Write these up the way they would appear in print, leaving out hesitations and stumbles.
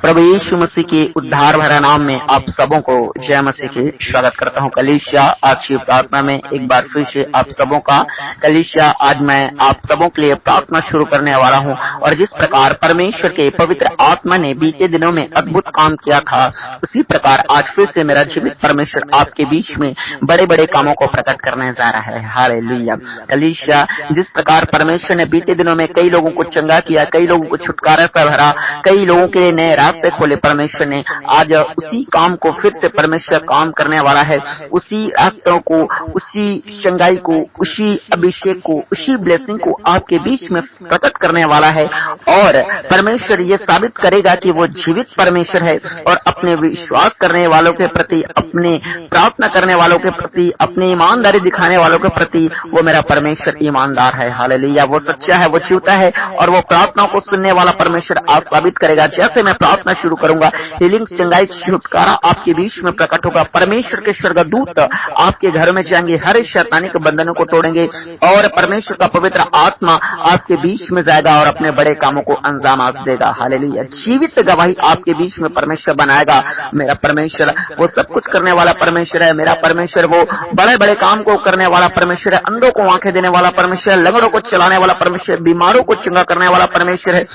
प्रभु यीशु मसीह के उद्धार भरा नाम में आप सबों को जय मसीह के स्वागत करता हूँ। कलीसिया आज की प्रार्थना में एक बार फिर से आप सबों का कलीसिया आज मैं आप सबों के लिए प्रार्थना शुरू करने वाला हूँ। और जिस प्रकार परमेश्वर के पवित्र आत्मा ने बीते दिनों में अद्भुत काम किया था, उसी प्रकार आज फिर से मेरा जीवित परमेश्वर आपके बीच में बड़े बड़े कामों को प्रकट करने जा रहा है। हालेलुया। कलीसिया जिस प्रकार परमेश्वर ने बीते दिनों में कई लोगों को चंगा किया, कई लोगों को छुटकारा से भरा, कई लोगों के लिए नए रास्ते खोले, परमेश्वर ने आज उसी काम को फिर से परमेश्वर काम करने वाला है। उसी रास्तों को, उसी चंगाई को, उसी अभिषेक को, उसी ब्लेसिंग को आपके बीच में प्रकट करने वाला है। और परमेश्वर ये साबित करेगा कि वो जीवित परमेश्वर है और अपने विश्वास करने वालों के प्रति, अपने प्रार्थना करने वालों के प्रति, अपनी ईमानदारी दिखाने वालों के प्रति वो मेरा परमेश्वर ईमानदार है। हालेलुया। वो सच्चा है, वो जीवता है और वो प्रार्थनाओं को सुनने वाला परमेश्वर आज साबित करेगा। जैसे मैं प्रार्थना शुरू करूंगा, हीलिंग, चंगाई, छुटकारा आपके बीच में प्रकट होगा। परमेश्वर के स्वर्गदूत आपके घर में जाएंगे, हर शैतानी के बंधनों को तोड़ेंगे और परमेश्वर का पवित्र आत्मा आपके बीच में जाएगा और अपने बड़े कामों को अंजाम आज देगा। हालेलुया। जीवित गवाही आपके बीच में परमेश्वर बनाएगा। मेरा परमेश्वर वो सब कुछ करने वाला परमेश्वर है। मेरा परमेश्वर वो बड़े बड़े काम को करने वाला परमेश्वर है। अंधों को आंखें देने वाला परमेश्वर है, लंगड़ों को चलाने वाला परमेश्वर, बीमारों को चंगा करने वाला परमेश्वर है,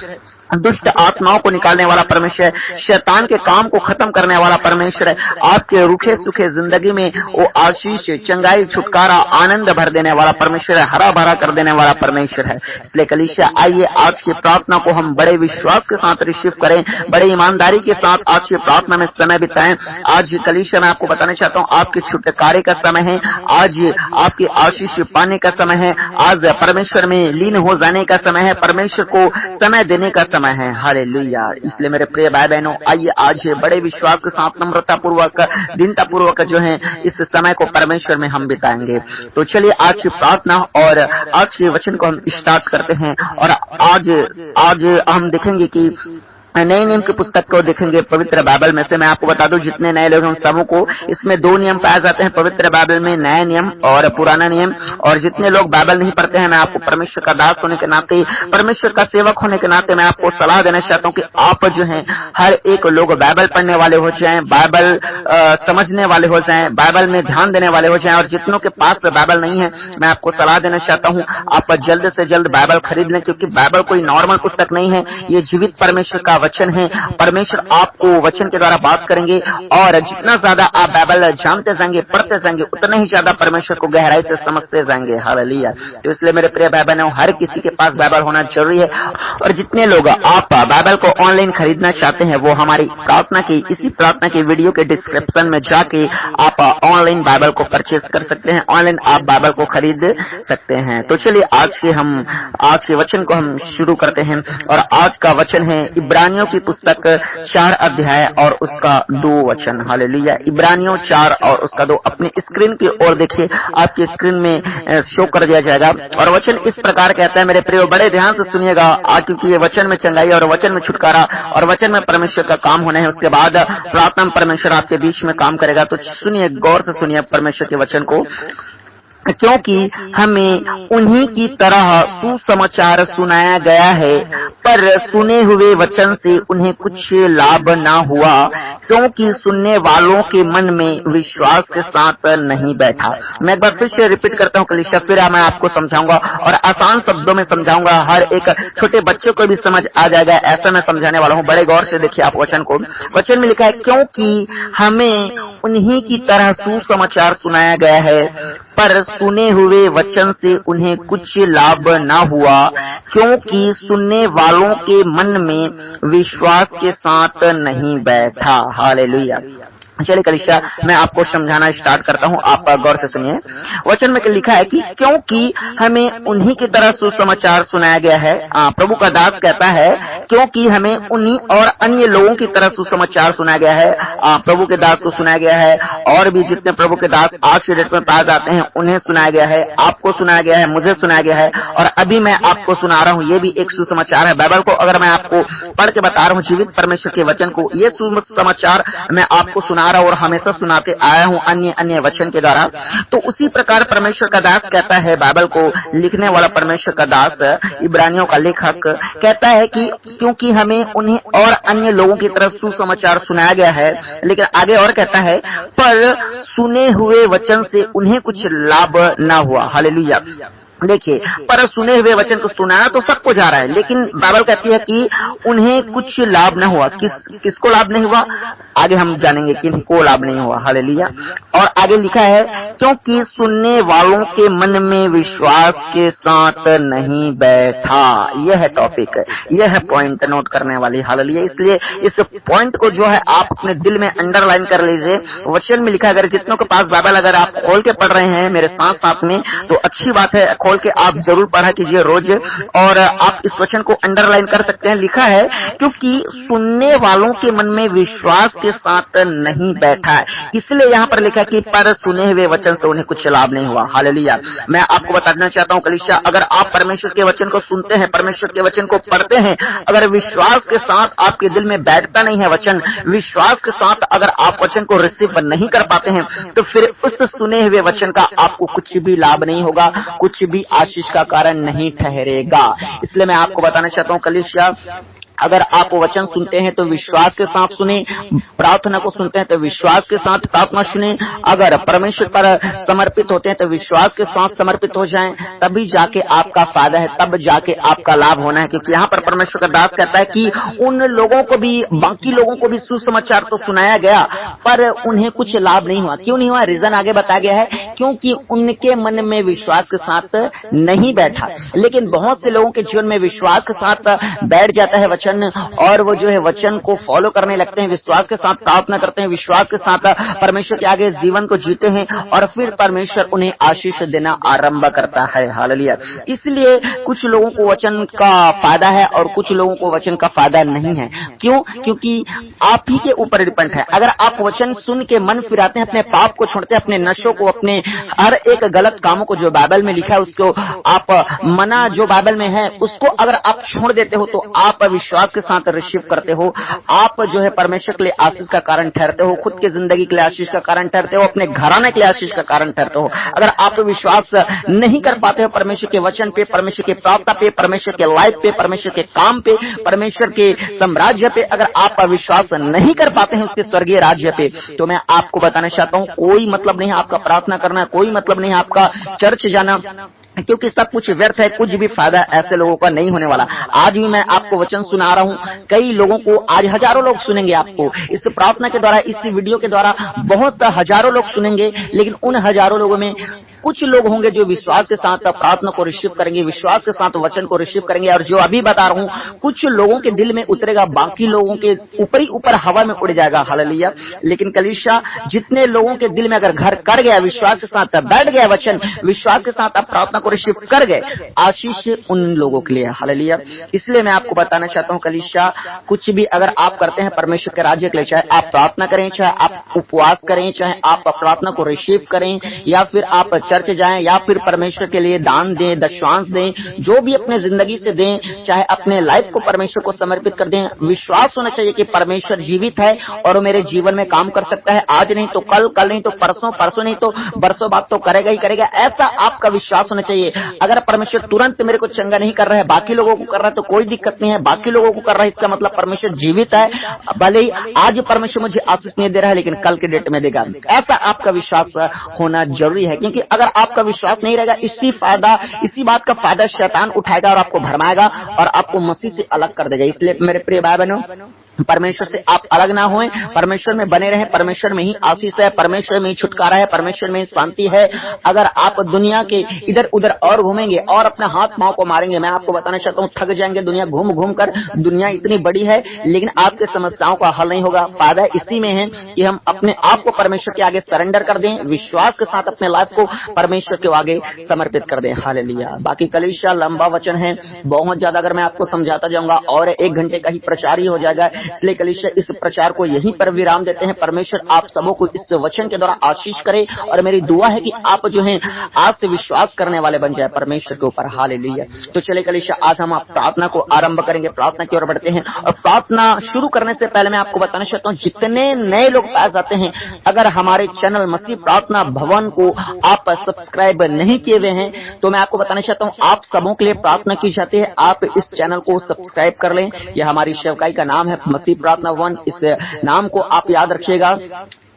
दुष्ट आत्माओं को निकालने वाला परमेश्वर है, शैतान के काम को खत्म करने वाला परमेश्वर है। आपके रूखे सूखे जिंदगी में वो आशीष, चंगाई, छुटकारा, आनंद भर देने वाला परमेश्वर है, हरा भरा कर देने वाला परमेश्वर है। इसलिए कलीसिया आइए आज की प्रार्थना को हम बड़े विश्वास के साथ रिसीव करें, बड़े ईमानदारी के साथ आज की प्रार्थना में समय बिताएं। आज कलीसिया मैं आपको बताना चाहता हूँ, आपके छुटकारे का समय है, आज आपके आशीष पाने का समय है, आज परमेश्वर में लीन हो जाने का समय है, परमेश्वर को समय देने का समय है। हालेलुया। इसलिए मेरे प्रिय भाई बहनों, आइए आज बड़े विश्वास के साथ, नम्रता पूर्वक, दीनता पूर्वक जो है इस समय को परमेश्वर में हम बिताएंगे। तो चलिए आज की प्रार्थना और आज के वचन को हम स्टार्ट करते हैं। और आज हम देखेंगे कि नए नियम की पुस्तक को देखेंगे पवित्र बाइबल में से। मैं आपको बता दूं, जितने नए लोग हैं उन सबों को इसमें दो नियम पाए जाते हैं पवित्र बाइबल में, नया नियम और पुराना नियम। और जितने लोग बाइबल नहीं पढ़ते हैं, मैं आपको परमेश्वर का दास होने के नाते, परमेश्वर का सेवक होने के नाते मैं आपको सलाह देना चाहता हूं कि आप जो है हर एक लोग बाइबल पढ़ने वाले हो जाएं, बाइबल समझने वाले हो जाएं, बाइबल में ध्यान देने वाले हो जाएं। और जितनों के पास बाइबल नहीं है, मैं आपको सलाह देना चाहता हूँ आप जल्द से जल्द बाइबल खरीद लें, क्योंकि बाइबल कोई नॉर्मल पुस्तक नहीं है, ये जीवित परमेश्वर का वचन है। परमेश्वर आपको वचन के द्वारा बात करेंगे और जितना ज्यादा आप बाइबल जानते जाएंगे, पढ़ते जाएंगे, उतना ही ज्यादा परमेश्वर को गहराई से समझते जाएंगे। हालेलुया। तो इसलिए मेरे प्रिय भाई बहनों, हर किसी के पास बाइबल होना जरूरी है। और जितने लोग आप बाइबल को ऑनलाइन खरीदना चाहते हैं, वो हमारी प्रार्थना की, इसी प्रार्थना की वीडियो के डिस्क्रिप्शन में जाके आप ऑनलाइन बाइबल को परचेज कर सकते हैं, ऑनलाइन आप बाइबल को खरीद सकते हैं। तो चलिए आज के वचन को हम शुरू करते हैं। और आज का वचन है इब्रानियों की पुस्तक 4 अध्याय और उसका 2 वचन। हालेलुया। इब्रानियों 4 और उसका 2 अपनी स्क्रीन की ओर देखिए, आपकी स्क्रीन में शो कर दिया जाएगा। और वचन इस प्रकार कहता है, मेरे प्रियो बड़े ध्यान से सुनिएगा, क्योंकि ये वचन में चंगाई और वचन में छुटकारा और वचन में परमेश्वर का काम होना है। उसके बाद प्रार्थना में परमेश्वर आपके बीच में काम करेगा। तो सुनिए, गौर से सुनिए परमेश्वर के वचन को। क्योंकि हमें उन्हीं की तरह सुसमाचार सुनाया गया है, पर सुने हुए वचन से उन्हें कुछ लाभ ना हुआ, क्योंकि सुनने वालों के मन में विश्वास के साथ नहीं बैठा। मैं एक बार फिर से रिपीट करता हूँ कलीसिया, फिर मैं आपको समझाऊंगा और आसान शब्दों में समझाऊंगा, हर एक छोटे बच्चों को भी समझ आ जाएगा, ऐसा मैं समझाने वाला हूँ। बड़े गौर से देखिए आप वचन को। वचन में लिखा है, क्योंकि हमें उन्हीं की तरह सुसमाचार सुनाया गया है, पर सुने हुए वचन से उन्हें कुछ लाभ न हुआ, क्योंकि सुनने वालों के मन में विश्वास के साथ नहीं बैठा। हालेलुया। चलिए कलीसिया, मैं आपको समझाना स्टार्ट करता हूँ, आप गौर से सुनिए। वचन में लिखा है कि क्योंकि हमें उन्हीं की तरह सुसमाचार सुनाया गया है। प्रभु का दास कहता है, क्योंकि हमें उन्हीं और अन्य लोगों की तरह सुसमाचार सुनाया गया है। प्रभु के दास को सुनाया गया है, और भी जितने प्रभु के दास आज के डेट में पाए जाते हैं उन्हें सुनाया गया है, आपको सुनाया गया है, मुझे सुनाया गया है, और अभी मैं आपको सुना रहा हूँ। ये भी एक सुसमाचार है। बाइबल को अगर मैं आपको पढ़ के बता रहा हूँ, जीवित परमेश्वर के वचन को, ये सुसमाचार मैं आपको सुना सुना रहा और हमेशा सुनाते आया हूं अन्य अन्य वचन के द्वारा। तो उसी प्रकार परमेश्वर का दास कहता है, बाइबल को लिखने वाला परमेश्वर का दास, इब्रानियों का लेखक कहता है कि क्योंकि हमें उन्हें और अन्य लोगों की तरह सुसमाचार सुनाया गया है, लेकिन आगे और कहता है, पर सुने हुए वचन से उन्हें कुछ लाभ न हुआ। हालेलुया। देखिए, पर सुने हुए वचन को सुनाया तो सबको जा रहा है, लेकिन बाइबल कहती है कि उन्हें कुछ लाभ न हुआ। किसको लाभ नहीं हुआ? आगे हम जानेंगे किनको लाभ नहीं हुआ। हालेलुया। और आगे लिखा है, क्योंकि सुनने वालों के मन में विश्वास के साथ नहीं बैठा। यह है टॉपिक, यह है पॉइंट नोट करने वाली। हालेलुया। इसलिए इस पॉइंट को जो है आप अपने दिल में अंडरलाइन कर लीजिए। वचन में लिखा, अगर जितनों के पास बाइबल अगर आप खोल के पढ़ रहे हैं मेरे साथ साथ में, तो अच्छी बात है, खोल के आप जरूर पढ़ा कीजिए रोज, और आप इस वचन को अंडरलाइन कर सकते हैं। लिखा है, क्योंकि सुनने वालों के मन में विश्वास के साथ नहीं बैठा है। इसलिए यहाँ पर लिखा कि पर सुने हुए वचन से उन्हें कुछ लाभ नहीं हुआ। हालेलुया। मैं आपको बताना चाहता हूँ कलीसिया, अगर आप परमेश्वर के वचन को सुनते हैं, परमेश्वर के वचन को पढ़ते हैं, अगर विश्वास के साथ आपके दिल में बैठता नहीं है वचन, विश्वास के साथ अगर आप वचन को रिसीव नहीं कर पाते हैं, तो फिर उस सुने हुए वचन का आपको कुछ भी लाभ नहीं होगा, कुछ भी आशीष का कारण नहीं ठहरेगा। इसलिए मैं आपको बताना चाहता हूं कलीसिया, अगर आप वचन सुनते हैं तो विश्वास के साथ सुने, प्रार्थना को सुनते हैं तो विश्वास के साथ प्रार्थना सुने, अगर परमेश्वर पर समर्पित होते हैं तो विश्वास के साथ समर्पित हो जाएं, तभी जाके आपका फायदा है, तब जाके आपका लाभ होना है। क्योंकि यहाँ पर परमेश्वर का दास कहता है कि उन लोगों को भी, बाकी लोगों को भी सुसमाचार तो सुनाया गया, पर उन्हें कुछ लाभ नहीं हुआ। क्यों नहीं हुआ? रीजन आगे बताया गया है, क्योंकि उनके मन में विश्वास के साथ नहीं बैठा। लेकिन बहुत से लोगों के जीवन में विश्वास के साथ बैठ जाता है वचन, और वो जो है वचन को फॉलो करने लगते हैं, विश्वास के साथ प्रार्थना करते हैं, विश्वास के साथ परमेश्वर के आगे जीवन को जीते हैं, और फिर परमेश्वर उन्हें आशीष देना आरंभ करता है। हालेलुया। इसलिए कुछ लोगों को वचन का फायदा है और कुछ लोगों को वचन का फायदा नहीं है। क्यों? क्योंकि आप ही के ऊपर डिपेंड है। अगर आप वचन सुन के मन फिराते हैं, अपने पाप को छोड़ते हैं, अपने नशों को, अपने हर एक गलत कामों को जो बाइबल में लिखा है उसको आप मना, जो बाइबल में है उसको अगर आप छोड़ देते हो, तो आप विश्वास के साथ रिसीव करते हो, आप जो है परमेश्वर के लिए आशीष का कारण ठहरते हो, खुद की जिंदगी के लिए आशीष का कारण ठहरते हो, अपने घराने के लिए आशीष का कारण ठहरते हो। अगर आप विश्वास नहीं कर पाते हो परमेश्वर के वचन पे, परमेश्वर के प्रार्थना पे, परमेश्वर के लाइफ पे, परमेश्वर के काम पे, परमेश्वर के साम्राज्य पे, अगर आप विश्वास नहीं कर पाते हैं उसके स्वर्गीय राज्य पे, तो मैं आपको बताना चाहता हूं, कोई मतलब नहीं है आपका प्रार्थना करना, कोई मतलब नहीं है आपका चर्च जाना, क्योंकि सब कुछ व्यर्थ है, कुछ भी फायदा ऐसे लोगों का नहीं होने वाला। आज भी मैं आपको वचन सुना रहा हूं, कई लोगों को, आज हजारों लोग सुनेंगे आपको इस प्रार्थना के द्वारा, इस वीडियो के द्वारा बहुत हजारों लोग सुनेंगे, लेकिन उन हजारों लोगों में कुछ लोग होंगे जो विश्वास के साथ प्रार्थना को रिसीव करेंगे, विश्वास के साथ वचन को रिसीव करेंगे, और जो अभी बता रहा हूं कुछ लोगों के दिल में उतरेगा, बाकी लोगों के ऊपर ही ऊपर हवा में उड़ जाएगा। हालेलुया। लेकिन कलीसिया, जितने लोगों के दिल में अगर घर कर गया, विश्वास के साथ बैठ गया वचन, विश्वास के साथ आप प्रार्थना को रिसीव कर गए, आशीष उन लोगों के लिए। हालेलुया। इसलिए मैं आपको बताना चाहता हूं कलीसिया, कुछ भी अगर आप करते हैं परमेश्वर के राज्य के लिए, चाहे आप प्रार्थना करें, चाहे आप उपवास करें, चाहे आप प्रार्थना को रिसीव करें, या फिर आप चर्च जाएं, या फिर परमेश्वर के लिए दान दें, दशवांश दें, जो भी अपने जिंदगी से दें, चाहे अपने लाइफ को परमेश्वर को समर्पित कर दें, विश्वास होना चाहिए कि परमेश्वर जीवित है और वो मेरे जीवन में काम कर सकता है, आज नहीं तो कल, कल नहीं तो परसों, परसों नहीं तो बरसों बाद तो करेगा ही करेगा, ऐसा आपका विश्वास होना चाहिए। अगर परमेश्वर तुरंत मेरे को चंगा नहीं कर रहा है, बाकी लोगों को कर रहा है, तो कोई दिक्कत नहीं है, बाकी लोगों को कर रहा है, इसका मतलब परमेश्वर जीवित है, भले ही आज परमेश्वर मुझे आशीष नहीं दे रहा है, लेकिन कल के डेट में देगा। ऐसा आपका विश्वास होना जरूरी है, क्योंकि अगर आपका विश्वास नहीं रहेगा, इसी बात का फायदा शैतान उठाएगा और आपको भरमाएगा और आपको मसीह से अलग कर देगा। इसलिए मेरे प्रिय भाई बहनों, परमेश्वर से आप अलग ना होएं, परमेश्वर में बने रहें, परमेश्वर में ही आशीष है, परमेश्वर में ही छुटकारा है, परमेश्वर में ही शांति है। अगर आप दुनिया के इधर उधर और घूमेंगे और अपने हाथ पांव को मारेंगे, मैं आपको बताना चाहता हूँ थक जाएंगे। दुनिया घूम घूम कर, दुनिया इतनी बड़ी है, लेकिन आपके समस्याओं का हल नहीं होगा। फायदा इसी में है कि हम अपने आप को परमेश्वर के आगे सरेंडर कर दें, विश्वास के साथ अपने लाइफ को परमेश्वर के आगे समर्पित कर दें। हालेलुया। बाकी कलीसिया लंबा वचन है, बहुत ज्यादा अगर मैं आपको समझाता जाऊंगा और 1 घंटे का ही प्रचार ही हो जाएगा, इसलिए कलीसिया इस प्रचार को यहीं पर विराम देते हैं। परमेश्वर आप सबों को इस वचन के द्वारा आशीष करे और मेरी दुआ है कि आप जो हैं आज से विश्वास करने वाले बन जाए परमेश्वर के ऊपर। हालेलुया। तो चलिए कलीसिया आज हम प्रार्थना को आरंभ करेंगे, प्रार्थना की ओर बढ़ते हैं। और प्रार्थना शुरू करने से पहले मैं आपको बताना चाहता हूं, जितने नए लोग पास आते हैं, अगर हमारे चैनल मसीह प्रार्थना भवन को आप सब्सक्राइब नहीं किए हुए हैं तो मैं आपको बताना चाहता हूं, आप सबों के लिए प्रार्थना की जाती है। आप इस चैनल को सब्सक्राइब कर लें। यह हमारी सेवकाई का नाम है मसीह प्रार्थना भवन। इस नाम को आप याद रखिएगा।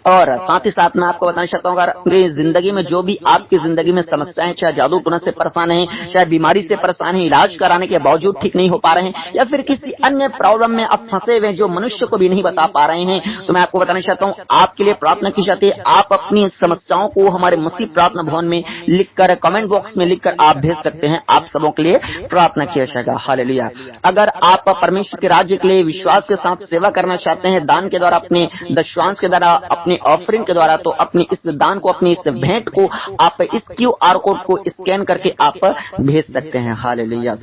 और साथ ही साथ मैं आपको बताना चाहता हूँ, अगर अपनी जिंदगी में जो भी आपकी जिंदगी में समस्याएं, चाहे जादू टोना से परेशान हैं, चाहे बीमारी से परेशान हैं, इलाज कराने के बावजूद ठीक नहीं हो पा रहे हैं, या फिर किसी अन्य प्रॉब्लम में आप फंसे हुए जो मनुष्य को भी नहीं बता पा रहे हैं, तो मैं आपको बताना चाहता हूँ आपके लिए प्रार्थना की जाती है। आप अपनी समस्याओं को हमारे मसीह प्रार्थना भवन में लिखकर, कमेंट बॉक्स में लिखकर आप भेज सकते हैं। आप सबों के लिए प्रार्थना किया जाएगा। हालेलुया। अगर आप परमेश्वर के राज्य के लिए विश्वास के साथ सेवा करना चाहते हैं, दान के द्वारा, अपने दशवांश के द्वारा, अपने ऑफरिंग के द्वारा, तो अपनी इस दान को, अपनी इस भेंट को आप इस QR कोड को स्कैन करके आप भेज सकते हैं। हालेलुया।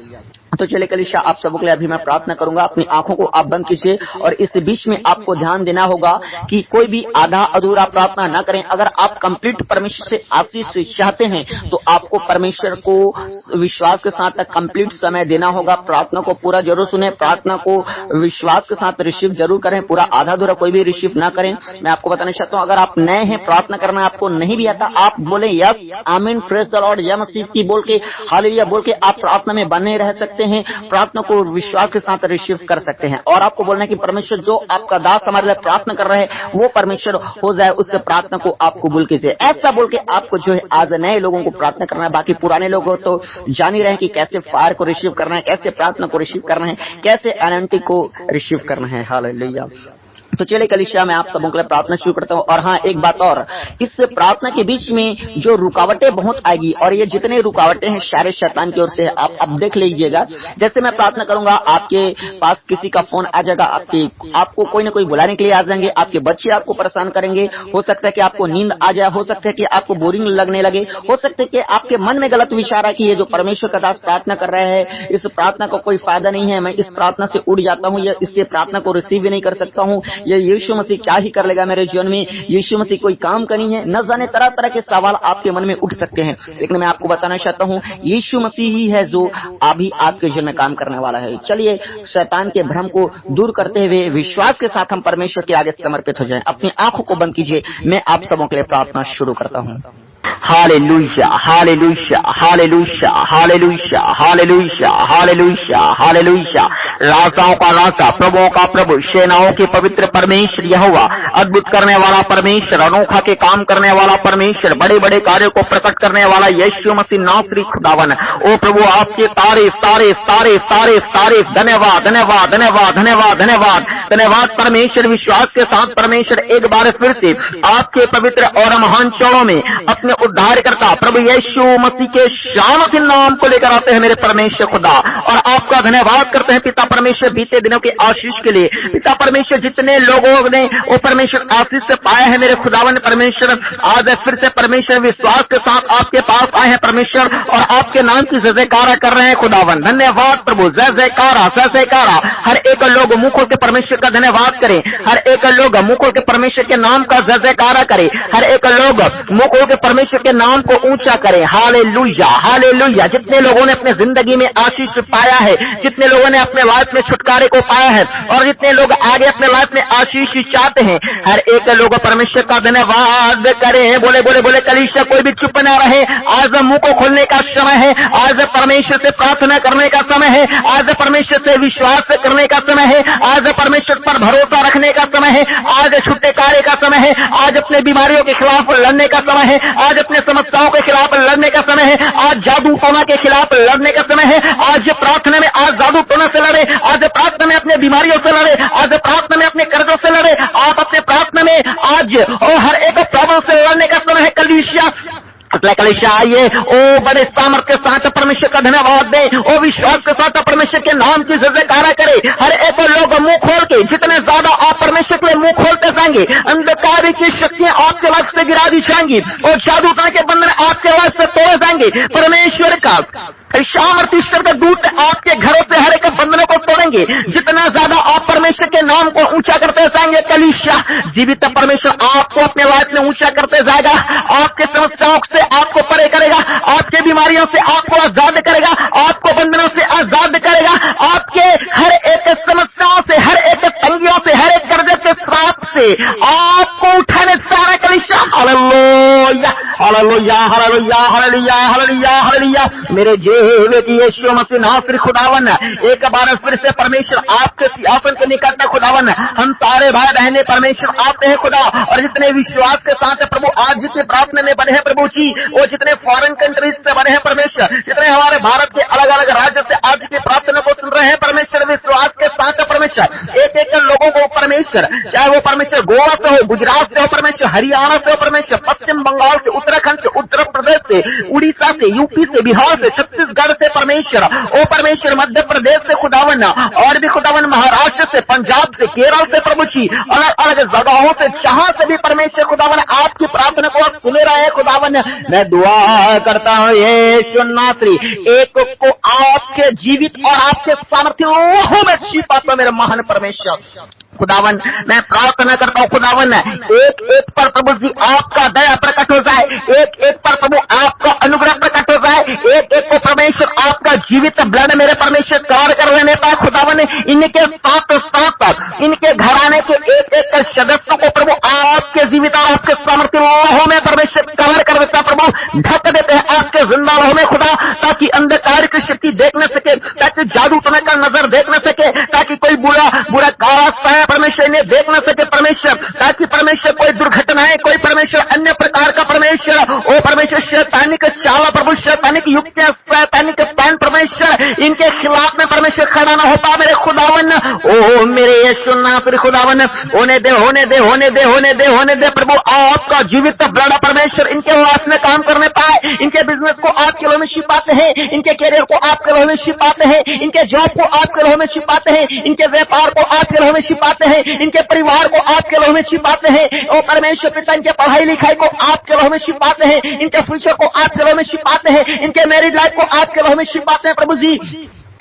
तो चलिए कलीसिया आप सबों के लिए अभी मैं प्रार्थना करूंगा। अपनी आंखों को आप बंद कीजिए और इस बीच में आपको ध्यान देना होगा कि कोई भी आधा अधूरा प्रार्थना न करें। अगर आप कंप्लीट परमेश्वर से आशीष चाहते हैं तो आपको परमेश्वर को विश्वास के साथ कंप्लीट समय देना होगा। प्रार्थना को पूरा जरूर सुने, प्रार्थना को विश्वास के साथ रिसीव जरूर करें, पूरा आधा अधूरा कोई भी रिसीव ना करें। मैं आपको बताना चाहता हूँ, अगर आप नए हैं, प्रार्थना करना आपको नहीं भी आता, आप बोले यस आमीन प्रेज द लॉर्ड जय मसीह की बोल के, हालेलुया बोल के आप प्रार्थना में बने रह सकते हैं, प्रार्थना को विश्वास के साथ रिसीव कर सकते हैं। और आपको बोलना है कि परमेश्वर जो आपका दास हमारे लिए प्रार्थना कर रहे हैं वो परमेश्वर हो जाए, उसके प्रार्थना को आप कबूल कीजिए। ऐसा बोल के आपको जो है आज नए लोगों को प्रार्थना करना है। बाकी पुराने लोग तो जान ही रहे हैं कि कैसे फायर को रिसीव करना है, कैसे प्रार्थना को रिसीव करना है, कैसे अनंती को रिसीव करना है। हालेलुया। तो चलिए कलीसिया मैं आप सबों के लिए प्रार्थना शुरू करता हूँ। और हाँ, एक बात और, इस प्रार्थना के बीच में जो रुकावटें बहुत आएगी, और ये जितने रुकावटें हैं सारे शैतान की ओर से, आप अब देख लीजिएगा। जैसे मैं प्रार्थना करूंगा, आपके पास किसी का फोन आ जाएगा, आपको कोई ना कोई बुलाने के लिए आ जाएंगे, आपके बच्चे आपको परेशान करेंगे, हो सकता है कि आपको नींद आ जाए, हो सकता है कि आपको बोरिंग लगने लगे, हो सकता है कि आपके मन में गलत विचार है कि ये जो परमेश्वर का दास प्रार्थना कर रहे हैं, इस प्रार्थना का कोई फायदा नहीं है, मैं इस प्रार्थना से उड़ जाता हूँ, या इसके प्रार्थना को रिसीव भी नहीं कर सकता हूँ, ये यीशु मसीह क्या ही कर लेगा मेरे जीवन में, यीशु मसीह कोई काम करनी है, न जाने तरह तरह के सवाल आपके मन में उठ सकते हैं। लेकिन मैं आपको बताना चाहता हूं, यीशु मसीह ही है जो अभी आपके जीवन में काम करने वाला है। चलिए शैतान के भ्रम को दूर करते हुए विश्वास के साथ हम परमेश्वर के आगे समर्पित हो जाएं। अपनी आंखों को बंद कीजिए, मैं आप सबों के लिए प्रार्थना शुरू करता हूं। Hallelujah, hallelujah, hallelujah, hallelujah, hallelujah, hallelujah, hallelujah. राजाओं का राजा, प्रभुओं का प्रभु, सेनाओं के पवित्र परमेश्वर यहोवा, अद्भुत करने वाला परमेश्वर, अनोखा के काम करने वाला परमेश्वर, बड़े बड़े कार्यों को प्रकट करने वाला यीशु मसीह नासरी खुदावन, ओ प्रभु आपके तारीफ तारीफ तारीफ तारीफ तारीफ, धन्यवाद धन्यवाद धन्यवाद धन्यवाद धन्यवाद धन्यवाद परमेश्वर। विश्वास के साथ परमेश्वर एक बार फिर से आपके पवित्र और महान चरणों में अपने उद्धारकर्ता प्रभु यीशु मसीह के शानदार नाम को लेकर आते हैं मेरे परमेश्वर खुदा, और आपका धन्यवाद करते हैं पिता परमेश्वर बीते दिनों के आशीष के लिए। पिता परमेश्वर जितने लोगों ने वो परमेश्वर आशीष से पाए हैं मेरे खुदावन परमेश्वर, आज फिर से परमेश्वर विश्वास के साथ आपके पास आए हैं परमेश्वर, और आपके नाम की जय जयकारा कर रहे हैं खुदावन। धन्यवाद प्रभु, जय जयकारा जय जयकारा। हर एक लोग मुंह खोल के परमेश्वर का धन्यवाद करें, हर एक लोग मुंह खोल के परमेश्वर के नाम का जय जयकारा करें, हर एक लोग मुंह खोल के परमेश्वर के नाम को ऊंचा करें। Hallelujah, hallelujah. जितने लोगों ने अपने जिंदगी में आशीष पाया है, जितने लोगों ने अपने लाइफ में छुटकारे को पाया है, और जितने लोग आगे अपने लाइफ में आशीष चाहते हैं, हर एक लोग परमेश्वर का धन्यवाद करें। बोले बोले बोले कलीसिया, कोई भी चुप न रहे। आज मुंह को खोलने का समय है, आज परमेश्वर से प्रार्थना करने का समय है, आज परमेश्वर से विश्वास करने का समय है, आज परमेश्वर पर भरोसा रखने का समय है, आज छुटकारे का समय है, आज अपने बीमारियों के खिलाफ लड़ने का समय है, आज अपने समस्याओं के खिलाफ लड़ने का समय है, आज जादू टोना के खिलाफ लड़ने का समय है। आज प्रार्थना में आज जादू टोना से लड़े, आज प्रार्थना में अपने बीमारियों से लड़े, आज प्रार्थना में अपने कर्जों से लड़े। आप अपने प्रार्थना में आज और हर एक प्रॉब्लम से लड़ने का समय है कलीसिया। कलीसिया आइए, ओ बड़े सामर्थ्य के साथ परमेश्वर का धन्यवाद दें, ओ विश्वास के साथ परमेश्वर के नाम की जय जयकारा करें। हर एक लोग मुंह खोल के, जितने ज्यादा आप परमेश्वर के लिए मुंह खोलते जाएंगे, अंधकार की शक्तियां आपके वास्ते गिरा दी जाएंगी, और जादू के बंधन आपके वास्ते तोड़े जाएंगे। परमेश्वर का सामर्थ्य ईश्वर के दूत आपके घरों से हर एक बंधनों को तोड़ेंगे। जितना ज्यादा आप परमेश्वर के नाम को ऊंचा करते जाएंगे, कलीसिया जीवित परमेश्वर आपको अपने वायद में ऊंचा करते जाएगा। आपके समस्याओं से आपको परे करेगा, आपके बीमारियों से आपको आजाद करेगा, आपको बंधनों से आजाद करेगा, आपके हर एक समस्याओं से, हर एक तंगियों से, हर एक कर्जे के श्राप से आपको उठाने सारा कलीसिया। Hallelujah hallelujah hallelujah hallelujah hallelujah hallelujah. मेरे जीवित यीशु मसीह नासरी खुदावन, एक बार फिर से परमेश्वर आपके सिंहासन के निकट में खुदावन हम सारे भाई बहने परमेश्वर आते हैं खुदा, और जितने विश्वास के साथ प्रभु आज की प्रार्थना में बने हैं प्रभु जी, वो जितने फॉरेन कंट्रीज से बने हैं परमेश्वर, जितने हमारे भारत के अलग अलग राज्य से आज की प्रार्थना को सुन रहे हैं परमेश्वर, विश्वास के साथ परमेश्वर एक एक लोगों को परमेश्वर, चाहे वो परमेश्वर गोवा से हो, गुजरात से हो परमेश्वर, हरियाणा से हो परमेश्वर, पश्चिम बंगाल से, उत्तराखंड से, उत्तर प्रदेश से, उड़ीसा से, यूपी से, बिहार से, छत्तीसगढ़ से परमेश्वर, ओ परमेश्वर मध्य प्रदेश से खुदावन, और भी खुदावन महाराष्ट्र से, पंजाब से, केरल से प्रभु जी, अलग अलग जगहों से, जहां से भी परमेश्वर खुदावन आपकी प्रार्थना को आप सुने रहे हैं खुदावन, मैं दुआ करता हूं यीशु नासरी एक को आपके जीवित और आपके सामर्थ्य लोहों में छिपाता मेरे महान परमेश्वर खुदावन। मैं प्रार्थना करता हूं खुदावन, एक एक पर प्रभु जी आपका दया प्रकट हो जाए, एक एक पर प्रभु आपका अनुग्रह प्रकट हो जाए, एक एक को परमेश्वर आपका जीवित ब्लड मेरे परमेश्वर कार्य कर लेने पाए खुदावन। इनके साथ साथ इनके घराने के एक एक सदस्यों को प्रभु आपके जीवित और आपके सामर्थ्य लोहों में परमेश्वर कवर कर देता प्रभु, ढक देते हैं आपके जिंदा लोहों में खुदा, ताकि अंधकार की शक्ति देख न सके, ताकि जादू टोना का नजर देख न सके, ताकि कोई बुरा बुरा काला परमेश्वर इन्हें देख न सके परमेश्वर, ताकि परमेश्वर कोई दुर्घटनाएं, कोई परमेश्वर अन्य प्रकार का परमेश्वर, ओ परमेश्वर शैतानिक चाल प्रभु, शैतानिक युक्तियां, शैतानिक प्लान परमेश्वर इनके खिलाफ में परमेश्वर खड़ा न होता मेरे खुदावन। ओ मेरे यीशु नासरी खुदावन, होने दे होने दे होने दे होने दे होने दे प्रभु, आपका जीवित ब्लड परमेश्वर इनके वास में काम करने पाए, इनके बिजनेस को आपके लोह में छिपाते हैं, इनके कैरियर को आपके लोह में छिपाते हैं, इनके जॉब को आपके लोह में छिपाते हैं, इनके व्यापार को आपके लोह में छिपाते हैं, इनके परिवार को आपके लोह में छिपाते हैं, ओ परमेश्वर पिता इनके पढ़ाई लिखाई को आपके लोह में छिपाते हैं, इनके फ्यूचर को आपके लोह में छिपाते हैं, इनके मैरिज लाइफ को आपके लोह में छिपाते हैं प्रभु जी।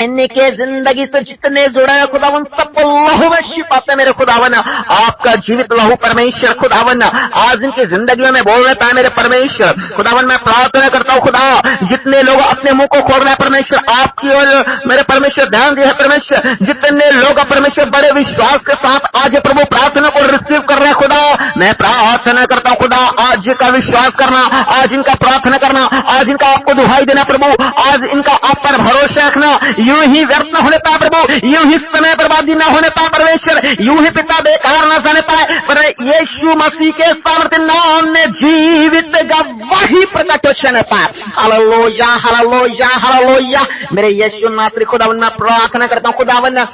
इनके जिंदगी से जितने जुड़े हैं खुदावन सबको लहू में छिपाते मेरे खुदावन, आपका जीवित लहू परमेश्वर खुदावन आज इनकी जिंदगियों में बोल रहा है मेरे परमेश्वर खुदावन। मैं प्रार्थना करता हूँ खुदा, जितने लोग अपने मुंह को खोल रहे हैं परमेश्वर आपकी ओर मेरे परमेश्वर ध्यान दिया परमेश्वर, जितने लोग परमेश्वर बड़े विश्वास के साथ आज प्रभु प्रार्थना को रिसीव कर रहे हैं खुदा, मैं प्रार्थना करता हूँ खुदा आज का विश्वास करना, आज इनका प्रार्थना करना, आज इनका आपको दुहाई देना प्रभु, आज इनका आप पर भरोसा रखना, यूं ही व्यर्थ न होने पाए प्रभु, यूं ही समय बर्बादी न होने पाए परमेश्वर, यूं ही पिता बेकार न जाने पाए, पर यीशु मसीह के सामर्थ्य नाम में जीवित गवाही प्रकट होने पाए। Hallelujah hallelujah hallelujah. मेरे यीशु नासरी खुदावन मैं प्रार्थना करता हूं खुदावन,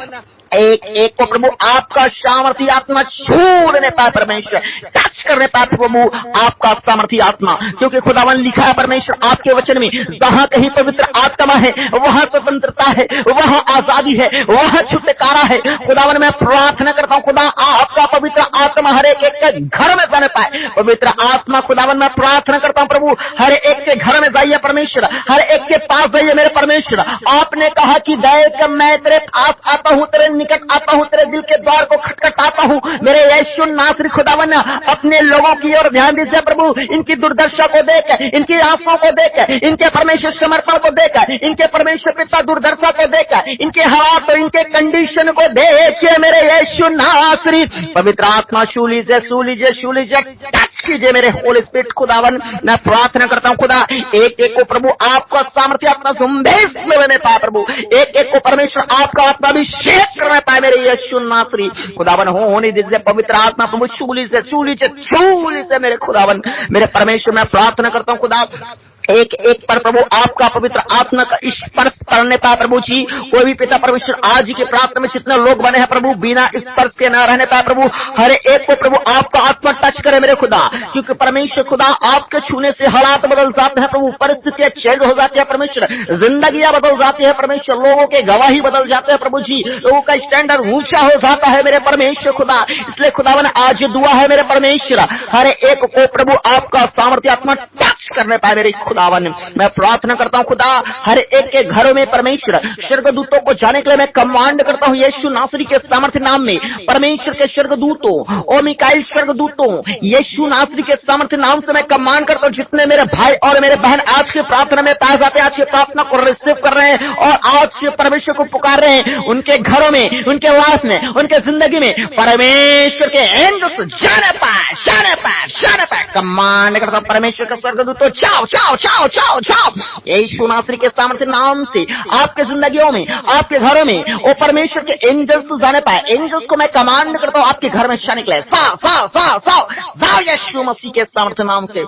एक एक को प्रभु आपका सामर्थ्य आत्मा छू लेने पाए परमेश्वर, टच करने पाए प्रभु आपका सामर्थ्य आत्मा, क्योंकि खुदावन लिखा है परमेश्वर आपके वचन में, जहां कहीं पवित्र आत्मा है वहां स्वतंत्रता है, वहां आजादी है, वहां छुटकारा है। खुदावन मैं प्रार्थना करता हूं खुदा आपका पवित्र आत्मा हर एक के घर में जाने पाए, पवित्र आत्मा खुदावन मैं प्रार्थना करता हूं प्रभु हर एक के घर में जाइए परमेश्वर, हर एक के पास जाइए मेरे परमेश्वर। आपने कहा कि देख मैं तेरे पास आता हूं, तेरे निकट आता हूं, तेरे दिल के द्वार को खटखटाता हूं। मेरे यीशु नासरी खुदावन अपने लोगों की ओर ध्यान दीजिए प्रभु, इनकी दुर्दशा को देख, इनकी आंखों को देख, इनके परमेश्वर समर्पण को देख, इनके परमेश्वर पिता दुर्दशा को देख, इनके हालात और इनके कंडीशन को देखिए मेरे यीशु नासरी। पवित्र आत्मा छू लीजिए छू लीजिए छू लीजिए, टच कीजिए मेरे होली स्पिरिट खुदावन। मैं प्रार्थना करता हूं खुदा एक एक को प्रभु आपका सामर्थ्य अपना संदेश में लेने पाए प्रभु, एक एक को परमेश्वर आपका आत्मा अभिषेक करने पाए मेरे यीशु नासरी खुदावन। होने दीजिए पवित्र आत्मा प्रभु छू लीजिए छू लीजिए छू लीजिए मेरे खुदावन मेरे परमेश्वर। मैं प्रार्थना करता हूं खुदा एक एक पर प्रभु आपका पवित्र आत्मा का स्पर्श पढ़ने पाए प्रभु जी। कोई भी पिता परमेश्वर आज की प्रार्थना में जितने लोग बने हैं प्रभु बिना स्पर्श के न रहने पाए प्रभु, हर एक को प्रभु आपका आत्मा टच करे मेरे खुदा, क्योंकि परमेश्वर खुदा आपके छूने से हालात बदल जाते हैं प्रभु, परिस्थितियां चेंज हो जाती है परमेश्वर, जिंदगियां बदल जाती है परमेश्वर, लोगों के गवाही बदल जाते हैं प्रभु जी, लोगों का स्टैंडर्ड ऊंचा हो जाता है मेरे परमेश्वर खुदा। इसलिए खुदावन आज दुआ है मेरे परमेश्वर, हर एक को प्रभु आपका सामर्थ्य आत्मा टच करने पाए मेरे खुदावन। मैं प्रार्थना करता हूं खुदा, हर एक के घरों में परमेश्वर स्वर्गदूतों को जाने के लिए मैं कमांड करता हूं यीशु नासरी के सामर्थ्य नाम में। परमेश्वर के स्वर्गदूतों और मिकाइल स्वर्गदूतों यीशु नासरी के सामर्थ्य नाम से मैं कमांड करता हूं, जितने मेरे भाई और मेरे बहन आज की प्रार्थना में पाए जाते हैं, आज की प्रार्थना को रिसीव कर रहे हैं और आज से परमेश्वर को पुकार रहे हैं, उनके घरों में, उनके लाइफ में, उनके जिंदगी में परमेश्वर के एंजल्स जाने पाए कमांड करता हूं परमेश्वर के स्वर्गदूतों जाओ जाओ जाओ जाओ जाओ यीशु नासरी के सामर्थ्य नाम से आपके जिंदगियों में, आपके घरों में वो परमेश्वर के एंजल्स जाने पाए। एंजल्स को मैं कमांड करता हूं आपके घर में जाने के लिए, जाओ यीशु मसीह के सामर्थ्य नाम से।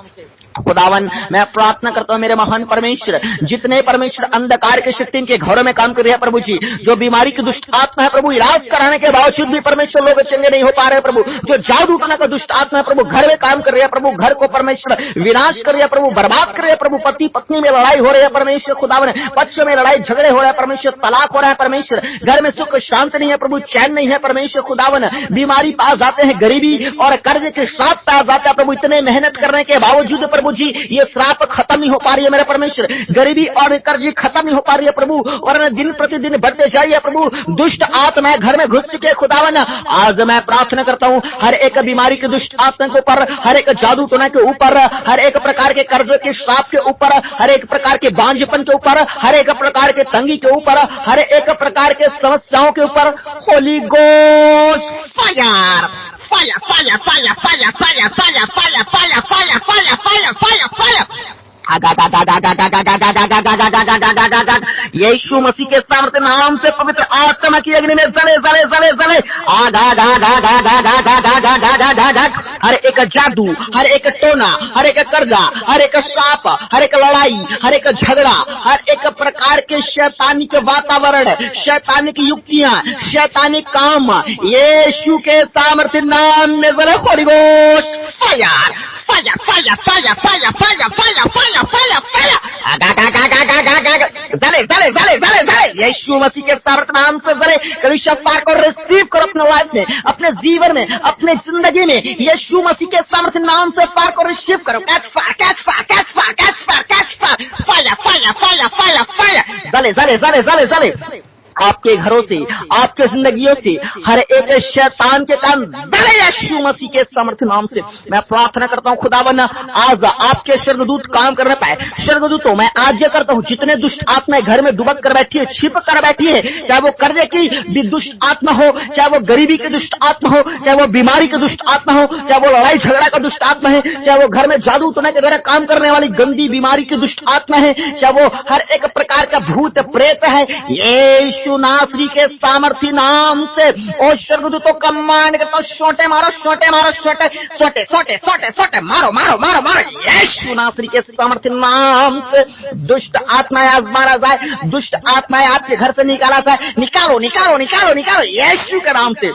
खुदावन मैं प्रार्थना करता हूं मेरे महान परमेश्वर, जितने परमेश्वर अंधकार की शक्ति इनके घरों में काम कर रही है प्रभु जी, जो बीमारी की दुष्ट आत्मा है प्रभु, इलाज कराने के बावजूद भी परमेश्वर लोग चंगे नहीं हो पा रहे प्रभु, जो जादू टोना का दुष्ट आत्मा है प्रभु घर में काम कर रही है प्रभु, घर को परमेश्वर विनाश कर रही है प्रभु, बर्बाद कर रही है प्रभु, पति पत्नी में लड़ाई हो रही है परमेश्वर खुदावन, बच्चों में लड़ाई झगड़े हो रहे हैं परमेश्वर, तलाक हो रहा है परमेश्वर, घर में सुख शांति नहीं है प्रभु, चैन नहीं है परमेश्वर खुदावन, बीमारी पास जाते हैं, गरीबी और कर्ज के साथ पास जाता है प्रभु, इतने मेहनत करने के बावजूद प्रभु जी ये श्राप खत्म नहीं हो पा रही है मेरे परमेश्वर, गरीबी और कर्ज खत्म नहीं हो पा रही है प्रभु, और दिन प्रतिदिन बढ़ते जाइए प्रभु, दुष्ट आत्माएं घर में घुस चुके खुदावन। आज मैं प्रार्थना करता हूं हर एक बीमारी के दुष्ट आत्मा के ऊपर, हर एक जादू टोना के ऊपर, हर एक प्रकार के कर्ज के श्राप के ऊपर, हर एक प्रकार के बांझपन के ऊपर, हर एक प्रकार के तंगी के ऊपर, हर एक प्रकार के समस्याओं के ऊपर Holi ghost fire fire, fire, fire, fire, fire, fire, fire, fire, fire, fire, fire, fire, fire. यीशु मसीह के सामर्थ्य नाम से पवित्र आत्मा की अग्नि में जले जले जले जले हर एक जादू, हर एक टोना, हर एक कर्जा, हर एक श्राप, हर एक लड़ाई, हर एक झगड़ा, हर एक प्रकार के शैतानिक वातावरण, शैतानिक युक्तियां, शैतानिक काम यीशु के सामर्थ्य नाम में जले Holi ghost fire fire, fire, fire, fire, fire, fire, fire, fire, fire. जले यीशु मसीह के सामर्थ्य नाम से जले। कलीसिया फायर को रिसीव करो अपने लाइफ में, अपने जीवन में, अपने जिंदगी में, यीशु मसीह के सामर्थ्य नाम से फायर को रिसीव करो। Catch fire, catch fire, catch fire, catch fire, catch fire, fire, fire, fire, fire, fire. जले आपके घरों से, आपके जिंदगियों से हर एक शैतान के काम जले यीशु मसीह के सामर्थ्य नाम से। मैं प्रार्थना करता हूं खुदावन आज आपके स्वर्गदूत काम करने पाए। स्वर्गदूतों मैं आज ये करता हूं, जितने दुष्ट आत्माएं घर में दुबक कर बैठी है, छिप कर बैठी है, चाहे वो कर्जे की भी दुष्ट आत्मा हो, चाहे वो गरीबी की दुष्ट आत्मा हो, चाहे वो बीमारी की दुष्ट आत्मा हो, चाहे वो लड़ाई झगड़ा का दुष्ट आत्मा है, चाहे वो घर में जादू टोना के द्वारा काम करने वाली गंदी बीमारी की दुष्ट आत्मा है, चाहे वो हर एक प्रकार का भूत प्रेत है, यीशु नासरी के सामर्थ्य नाम से और स्वर्गदूतों का कमांड करता हूं, सोटे मारो, सोटे मारो, सोटे सोटे सोटे सोटे सोटे मारो मारो मारो मारो यीशु नासरी के सामर्थ्य नाम से। दुष्ट आत्माएं आज मारा जाए, दुष्ट आत्माएं आपके घर से निकाला जाए, निकालो निकालो निकालो निकालो यीशु के नाम से।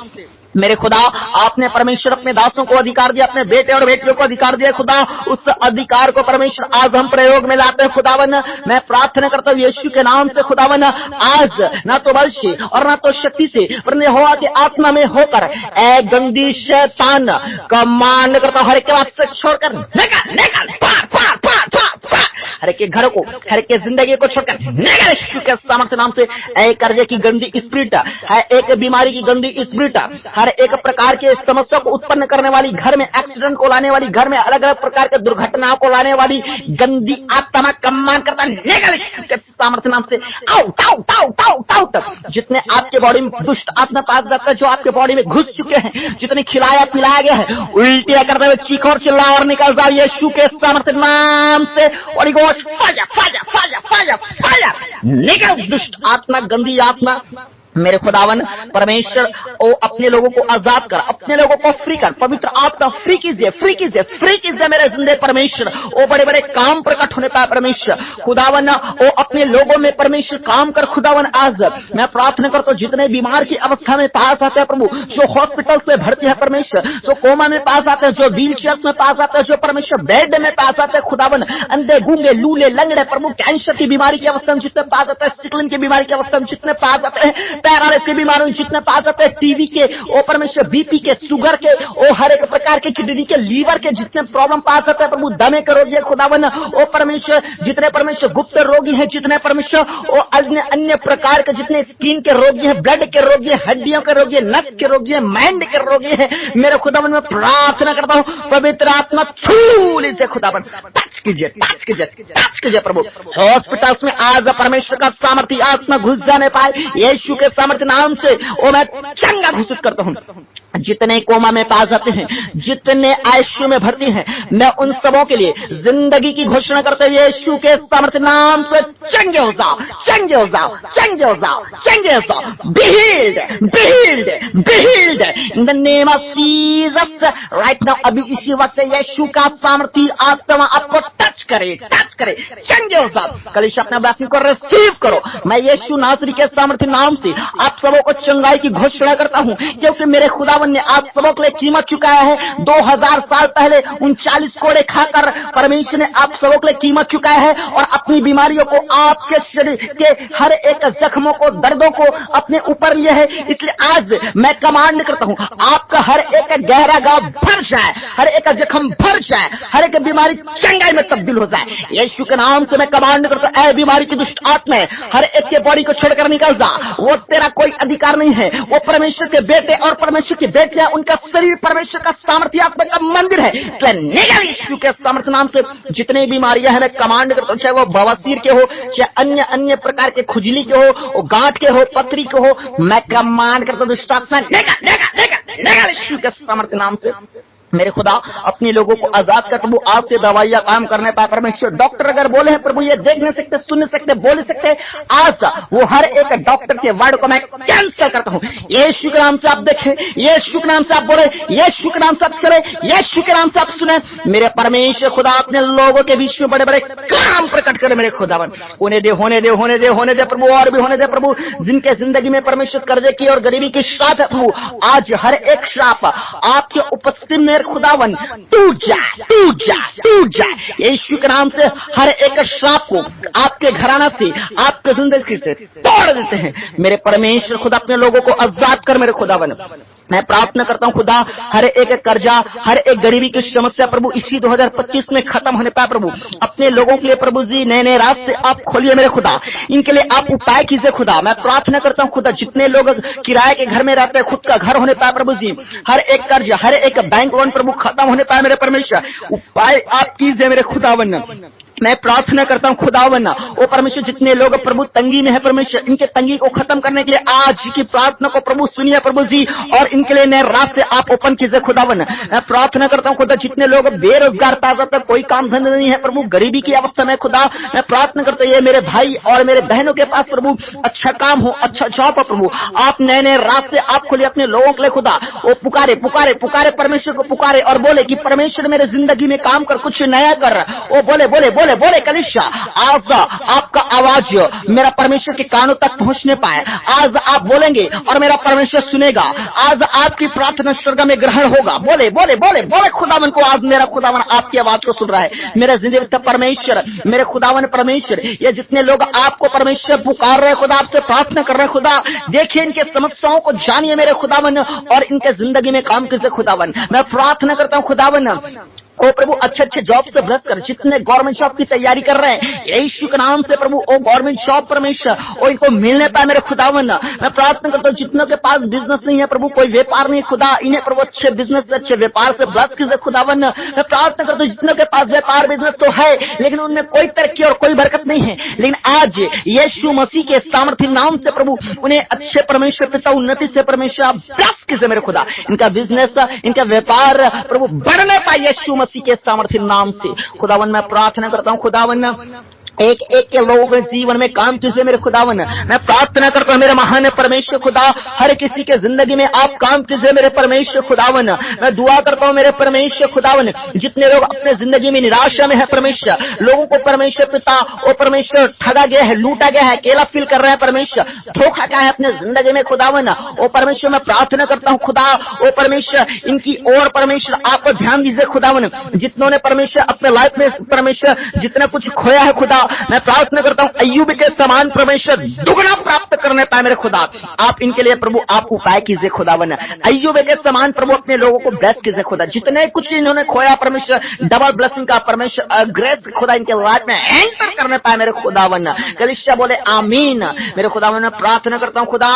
मेरे खुदा आपने परमेश्वर अपने दासों को अधिकार दिया, अपने बेटे और बेटियों को अधिकार दिया खुदा, उस अधिकार को परमेश्वर आज हम प्रयोग में लाते हैं खुदावन। मैं प्रार्थना करता हूँ यीशु के नाम से खुदावन, आज ना तो बल से और ना तो शक्ति से पर यहोवा की आत्मा में होकर ए गंदी शैतान कमांड करता हूँ, हर एक बात से छोड़कर निकाल निकाल पार पार पार पार पार हर एक के घर को, हर एक के जिंदगी को छोड़कर निकाल यीशु के सामर्थ्य नाम से। ए कर्जे की गंदी स्पिरिट है, एक बीमारी की गंदी स्पिरिट, हर एक प्रकार के समस्या को उत्पन्न करने वाली, घर में एक्सीडेंट को लाने वाली, घर में अलग अलग प्रकार के दुर्घटनाओं को लाने वाली गंदी आत्मा कमांड करता निकल के सामर्थ्य नाम से। Out out out out out. जितने आपके बॉडी में दुष्ट आत्मा पास जाता है, जो आपके बॉडी में घुस चुके हैं, जितने खिलाया पिलाया गया है, उल्टियां करते हुए चीख और चिल्ला और निकल जाओ यीशु के सामर्थ्य नाम से। और fire fire fire fire fire निकल दुष्ट आत्मा, गंदी आत्मा, मेरे खुदावन परमेश्वर ओ अपने लोगों को आजाद कर, अपने लोगों को फ्री कर, पवित्र आत्मा फ्री कीजिए, फ्री कीजिए, फ्री कीजिए मेरे जिंदे परमेश्वर। ओ बड़े बड़े काम प्रकट होने पाए परमेश्वर खुदावन, ओ अपने लोगों में परमेश्वर काम कर खुदावन। आज मैं प्रार्थना करता हूं जितने बीमार की अवस्था में पास आते हैं प्रभु, जो हॉस्पिटल्स में भर्ती है परमेश्वर, जो कोमा में पास आते हैं, जो व्हील चेयर्स में पास आते हैं, जो परमेश्वर बेड में पास आते हैं खुदावन, अंधे गूंगे लूले लंगड़े प्रभु, कैंसर की बीमारी की अवस्था में जितने पास आते हैं, सिकलिन की बीमारी की अवस्था में जितने पास आते हैं, पैरालिसिस की बीमारियों में जितने पास आते हैं, टीवी के ओ परमेश्वर, बीपी के, शुगर के, ओ हर एक प्रकार के, किडनी के, लीवर के जितने प्रॉब्लम पास आते हैं प्रभु, दमे के रोगी है खुदावन, ओ परमेश्वर जितने परमेश्वर गुप्त रोगी हैं, जितने परमेश्वर ओ अन्य अन्य प्रकार के जितने स्किन के रोगी हैं, ब्लड के रोगी हैं, हड्डियों के रोगी हैं, नस के रोगी हैं, माइंड के रोगी हैं, मेरे खुदावन में प्रार्थना करता हूं पवित्र आत्मा छू लीजिए खुदावन, टच कीजिए, टच कीजिए, टच कीजिए प्रभु। हॉस्पिटल्स में आज परमेश्वर का सामर्थ्य आत्मा घुस जाने पाए यीशु के सामर्थ्य नाम से ओ मैं चंगा घोषित करता हूं। जितने कोमा में पास जाते हैं, जितने आईसीयू में भर्ती हैं, मैं उन सबों के लिए जिंदगी की घोषणा करते हुए यीशु के सामर्थ्य नाम से चंगे हो जाओ, चंगे हो जाओ, चंगे हो जाओ, चंगे हो जाओ। Be healed, be healed, be healed in the name of Jesus right now. अभी इसी वक्त यीशु का सामर्थ्य आत्मा आपको टच करे, टच करे, चंगे हो जाओ। कल अपने ब्लेसिंग को रिसीव करो। मैं यीशु नासरी के सामर्थ्य नाम से आप सबों को चंगाई की घोषणा करता हूं, क्योंकि मेरे खुदावन ने आप सबों के लिए कीमत चुकाया है। 2000 साल पहले 39 कोड़े खाकर परमेश्वर ने आप सबों के लिए कीमत चुकाया है और अपनी बीमारियों को, आपके शरीर के हर एक जख्मों को, दर्दों को अपने ऊपर लिया है। इसलिए आज मैं कमांड करता हूं आपका हर एक गहरा गांव भर जाए, हर एक जख्म भर जाए, हर एक बीमारी चंगाई में तब्दील हो जाए। यीशु के नाम से मैं कमांड करता हूं, ऐ बीमारी की दुष्ट आत्मा हर एक के बॉडी को छोड़कर निकल जा। वो तेरा कोई अधिकार नहीं है। वो परमेश्वर के बेटे और परमेश्वर की बेटियां, उनका शरीर परमेश्वर का सामर्थ्य आत्मा का मंदिर है। इसलिए निकल यीशु के सामर्थ्य नाम से। जितनी बीमारियां हैं मैं कमांड करता हूं, चाहे वो बवासीर के हो, चाहे अन्य अन्य प्रकार के खुजली के हो, गांठ के हो, पथरी के हो, मैं कमांड करता हूं दुष्ट आत्मा निकल, निकल, निकल, निकल यीशु के सामर्थ्य नाम से। मेरे खुदा अपने लोगों को आजाद कर प्रभु। आज से दवाइयां काम करने पाए परमेश्वर। डॉक्टर अगर बोले हैं प्रभु ये देख नहीं सकते, सुन नहीं सकते, बोल नहीं सकते, आज वो हर एक डॉक्टर के वर्ड को मैं कैंसिल करता हूं। यीशु के नाम से आप देखें, यीशु के नाम से आप बोले, यीशु के नाम से आप चले, यीशु के नाम से आप सुने। मेरे परमेश्वर खुदा अपने लोगों के बीच में बड़े बड़े काम प्रकट करे मेरे खुदावन। उन्हें दे, होने दे, होने दे, होने दे प्रभु, और भी होने दे प्रभु। जिनके जिंदगी में परमेश्वर कर्जे की और गरीबी की श्राप है प्रभु, आज हर एक श्राप आपके उपस्थिति में खुदावन टूट जाए, टूट जाए, टूट जाए। यीशु के नाम से हर एक श्राप को आपके घराना से, आपके जिंदगी से तोड़ देते हैं। मेरे परमेश्वर खुदा अपने लोगों को आजाद कर मेरे खुदावन। मैं प्रार्थना करता हूं खुदा हर एक कर्जा, हर एक गरीबी की समस्या प्रभु इसी 2025 में खत्म होने पाए प्रभु। अपने लोगों के लिए प्रभु जी नए नए रास्ते आप खोलिए मेरे खुदा। इनके लिए आप उपाय कीजिए खुदा। मैं प्रार्थना करता हूं खुदा जितने लोग किराए के घर में रहते हैं, खुद का घर होने पाए प्रभु जी। हर एक कर्ज, हर एक बैंक लोन प्रभु खत्म होने पाए मेरे परमेश्वर। उपाय आप कीजिए मेरे खुदावन। मैं प्रार्थना करता हूं खुदावन, ओ परमेश्वर जितने लोग प्रभु तंगी में है परमेश्वर, इनके तंगी को खत्म करने के लिए आज की प्रार्थना को प्रभु सुनिए प्रभु जी, और इनके लिए नए रास्ते आप ओपन कीजिए खुदावन। मैं प्रार्थना करता हूं खुदा जितने लोग बेरोजगार ताजा तक कोई काम धंधा नहीं है प्रभु, गरीबी की अवस्था में खुदा, मैं प्रार्थना करता हूं ये मेरे भाई और मेरे बहनों के पास प्रभु अच्छा काम हो, अच्छा जॉब हो प्रभु। आप नए नए रास्ते आप खोलिए अपने लोगों के लिए खुदा। वो पुकारे पुकारे पुकारे परमेश्वर को पुकारे और बोले कि परमेश्वर मेरे जिंदगी में काम कर, कुछ नया कर। वो बोले बोले बोले बोले कलीसिया आज आपका आवाज मेरा परमेश्वर के कानों तक पहुंचने पाए। आज आप बोलेंगे और मेरा परमेश्वर सुनेगा। आज आपकी प्रार्थना स्वर्ग में ग्रहण होगा। बोले बोले बोले बोले खुदावन को, आज मेरा खुदावन आपकी आवाज को सुन रहा है। मेरा जिंदगी परमेश्वर, मेरे खुदावन परमेश्वर, ये जितने लोग आपको परमेश्वर पुकार रहे खुदा, आपसे प्रार्थना कर रहे खुदा, देखिए इनके समस्याओं को जानिए मेरे खुदावन और इनके जिंदगी में काम कीजिए खुदावन। मैं प्रार्थना करता हूं खुदावन ओ प्रभु अच्छे अच्छे जॉब से ब्लेस कर। जितने गवर्नमेंट जॉब की तैयारी कर रहे हैं यीशु के नाम से प्रभु, ओ गवर्नमेंट जॉब परमेश्वर ओ इनको मिलने पाए मेरे खुदावन। मैं प्रार्थना करता हूँ जितनों के पास बिजनेस नहीं है प्रभु, कोई व्यापार नहीं खुदा, इन्हें प्रभु अच्छे बिजनेस से, अच्छे व्यापार से ब्लेस कीजिए खुदावन। मैं प्रार्थना करता हूँ जितनों के पास व्यापार बिजनेस तो है लेकिन उनमें कोई तरक्की और कोई बरकत नहीं है, लेकिन आज यीशु मसीह के सामर्थ्य नाम से प्रभु उन्हें अच्छे परमेश्वर पिता उन्नति से परमेश्वर ब्लेस कीजिए मेरे खुदा। इनका बिजनेस, इनका व्यापार प्रभु बढ़ने पाए यीशु मसीह के सामर्थ्य नाम से खुदावन। मैं प्रार्थना करता हूं खुदावन एक एक के लोगों के जीवन में काम कीजिए मेरे खुदावन। मैं प्रार्थना करता हूँ मेरे महान परमेश्वर खुदा, हर किसी के जिंदगी में आप काम कीजिए मेरे परमेश्वर खुदावन। मैं दुआ करता हूँ मेरे परमेश्वर खुदावन, जितने लोग अपने जिंदगी में निराशा में है परमेश्वर, लोगों को परमेश्वर पिता और परमेश्वर ठगा गया है, लूटा गया है, अकेला फील कर रहे हैं परमेश्वर, धोखा गया है अपने जिंदगी में खुदावन। ओ परमेश्वर मैं प्रार्थना करता हूँ खुदा, ओ परमेश्वर इनकी और परमेश्वर आप ध्यान दीजिए खुदावन। जितनों ने परमेश्वर अपने लाइफ में परमेश्वर जितना कुछ खोया है खुदा, मैं प्रार्थना करता हूं अय्यूब के समान परमेश्वर दुगना प्राप्त करने पाए मेरे खुदा। आप इनके लिए प्रभु आप उपाय कीजिए खुदावन। अय्यूब के समान प्रभु अपने लोगों को ब्लेस कीजिए खुदा। जितने कुछ इन्होंने खोया परमेश्वर डबल ब्लेसिंग का परमेश्वर ग्रेस खुदा इनके लाइफ में एंटर करने पाए मेरे खुदावन। कलीसिया बोले आमीन। मेरे खुदावन मैं प्रार्थना करता हूं खुदा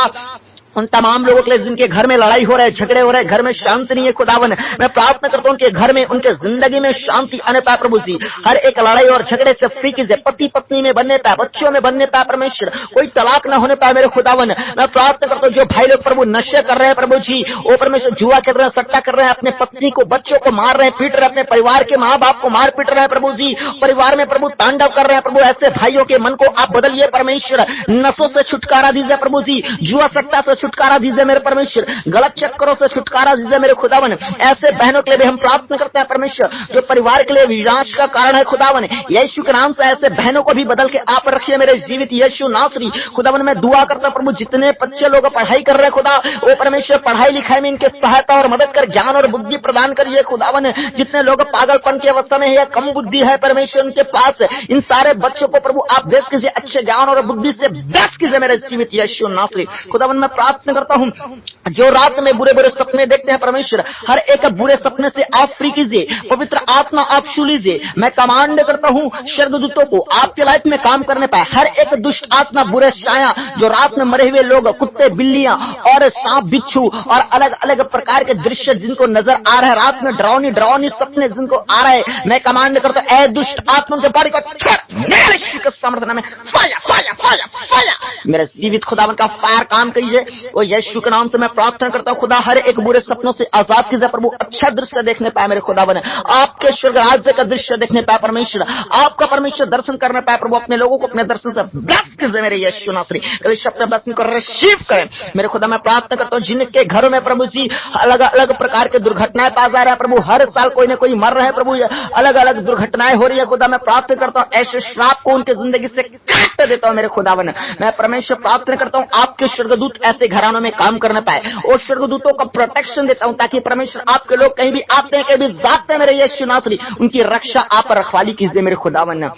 उन तमाम लोगों के लिए जिनके घर में लड़ाई हो रहा है, झगड़े हो रहे हैं, घर में शांति नहीं है खुदावन, मैं प्रार्थना करता हूं उनके घर में उनके जिंदगी में शांति आने पाए प्रभु जी। हर एक लड़ाई और झगड़े से फ्री कीजिए, पति पत्नी में बनने पाए, बच्चों में बनने पाए परमेश्वर, कोई तलाक न होने पाए मेरे खुदावन। मैं प्रार्थना करता हूं जो भाई लोग प्रभु नशे कर रहे हैं प्रभु जी, वो परमेश्वर जुआ कर रहे हैं, सट्टा कर रहे हैं, अपने पत्नी को बच्चों को मार रहे हैं, पीट रहे हैं, अपने परिवार के माँ बाप को मार पीट रहे हैं प्रभु जी, परिवार में प्रभु तांडव कर रहे हैं प्रभु, ऐसे भाइयों के मन को आप बदलिए परमेश्वर। नशों से छुटकारा दीजिए प्रभु जी, जुआ सट्टा से छुटकारा दीजिए मेरे परमेश्वर, गलत चक्करों से छुटकारा दीजिए मेरे खुदावन। ऐसे बहनों के लिए भी हम प्रार्थना करते हैं परमेश्वर जो परिवार के लिए विनाश का कारण है खुदावन। यीशु के नाम से ऐसे बहनों को भी बदल के आप रखिए मेरे जीवित यीशु नासरी खुदावन। मैं दुआ करता हूं प्रभु जितने बच्चे लोग पढ़ाई कर रहे हैं खुदा, वो परमेश्वर पढ़ाई लिखाई में इनके सहायता और मदद कर ज्ञान और बुद्धि प्रदान करिए खुदावन। जितने लोग पागलपन की अवस्था में है या कम बुद्धि है परमेश्वर उनके पास, इन सारे बच्चों को प्रभु आप देश कीजिए, अच्छे ज्ञान और बुद्धि से बेस्ट कीजिए मेरे जीवित यीशु नासरी खुदावन। मैं प्रार्थना करता हूं जो रात में बुरे बुरे सपने देखते हैं परमेश्वर, हर एक बुरे सपने से आप फ्री कीजिए, पवित्र आत्मा आप छू लीजिए। मैं कमांड करता हूं स्वर्गदूतों को आपके लाइफ में काम करने पाए, हर एक दुष्ट आत्मा बुरे छाया जो रात में मरे हुए लोग, कुत्ते बिल्लियां और सांप बिच्छू और अलग अलग प्रकार के दृश्य जिनको नजर आ रहे हैं, रात में डरावनी डरावनी सपने जिनको आ रहे हैं, मैं कमांड करता हूं ए दुष्ट आत्मा के बारी को समर्थन में फाया फाया फाया फाया मेरे जीवित खुदावन का फायर काम कीजिए। वो यीशु के नाम से मैं प्रार्थना करता हूं खुदा, हर एक बुरे सपनों से आजाद कीजिए प्रभु, अच्छा दृश्य देखने पाए मेरे खुदावन, आपके स्वर्ग राज्य का दृश्य देखने पाए परमेश्वर, आपका परमेश्वर दर्शन करने पाए प्रभु, अपने लोगों को अपने दर्शन से ब्लेस कीजिए मेरे यीशु नासरी। अपने ब्लेसिंग को रिसीव करें मेरे खुदा। मैं प्रार्थना करता हूं जिनके घरों में प्रभु जी अलग अलग प्रकार के दुर्घटनाएं पाया जा रहा है प्रभु, हर साल कोई ना कोई मर रहे हैं प्रभु, अलग अलग दुर्घटनाएं हो रही है खुदा, मैं प्रार्थना करता हूं ऐसे श्राप को उनके जिंदगी से काट देता हूं मेरे खुदावन। मैं परमेश्वर प्रार्थना करता हूं आपके स्वर्गदूत ऐसे घरानों में काम करने पाए और स्वर्गदूतों का प्रोटेक्शन देता हूं ताकि परमेश्वर आपके लोग कहीं भी आते हैं कहीं भी जाते हैं मेरे यीशु नासरी, उनकी रक्षा आप रखवाली कीजिए मेरे खुदावन।